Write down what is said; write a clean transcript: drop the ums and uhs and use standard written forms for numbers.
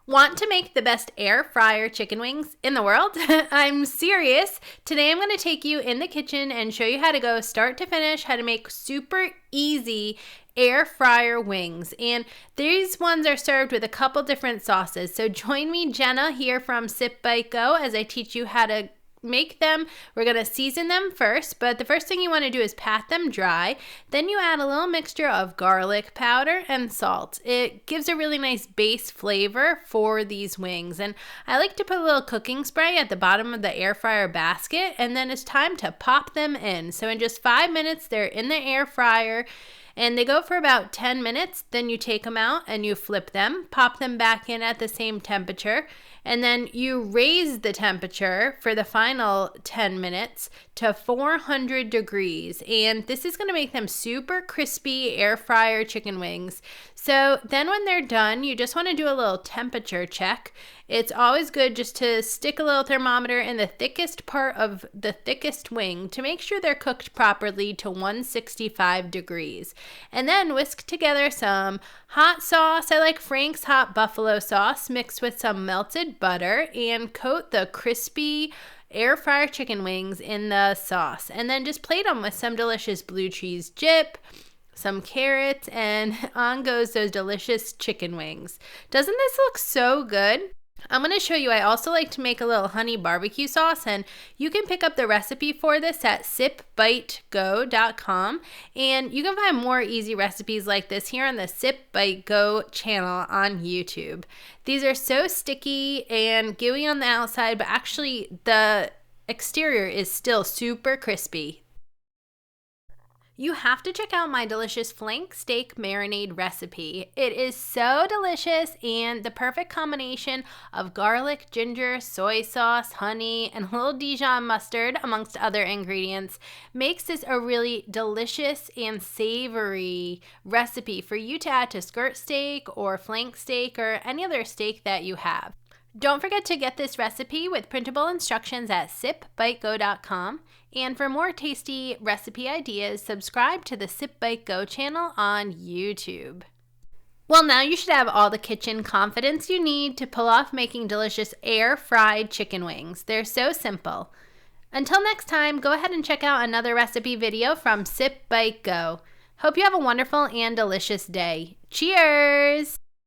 Want to make the best air fryer chicken wings in the world? I'm serious. Today I'm going to take you in the kitchen and show you how to go start to finish, how to make super easy air fryer wings. And these ones are served with a couple different sauces. So join me, Jenna, here from Sip Bite Go, as I teach you how to make them. We're going to season them first, but the first thing you want to do is pat them dry. Then you add a little mixture of garlic powder and salt. It gives a really nice base flavor for these wings. And I like to put a little cooking spray at the bottom of the air fryer basket, and then it's time to pop them in. So in just 5 minutes, they're in the air fryer. And they go for about 10 minutes. Then you take them out and you flip them, pop them back in at the same temperature. And then you raise the temperature for the final 10 minutes to 400 degrees. And this is going to make them super crispy air fryer chicken wings. So then when they're done, you just want to do a little temperature check. It's always good just to stick a little thermometer in the thickest part of the thickest wing to make sure they're cooked properly to 165 degrees. And then whisk together some hot sauce. I like Frank's hot buffalo sauce mixed with some melted butter, and coat the crispy air fryer chicken wings in the sauce. And then just plate them with some delicious blue cheese dip, some carrots, and on goes those delicious chicken wings. Doesn't this look so good? I'm going to show you. I also like to make a little honey barbecue sauce, and you can pick up the recipe for this at sipbitego.com, and you can find more easy recipes like this here on the Sip Bite Go channel on YouTube. These are so sticky and gooey on the outside, but actually the exterior is still super crispy. You have to check out my delicious flank steak marinade recipe. It is so delicious, and the perfect combination of garlic, ginger, soy sauce, honey, and a little Dijon mustard, amongst other ingredients, makes this a really delicious and savory recipe for you to add to skirt steak or flank steak or any other steak that you have. Don't forget to get this recipe with printable instructions at sipbitego.com. And for more tasty recipe ideas, subscribe to the Sip Bite Go channel on YouTube. Well, now you should have all the kitchen confidence you need to pull off making delicious air-fried chicken wings. They're so simple. Until next time, go ahead and check out another recipe video from Sip Bite Go. Hope you have a wonderful and delicious day. Cheers!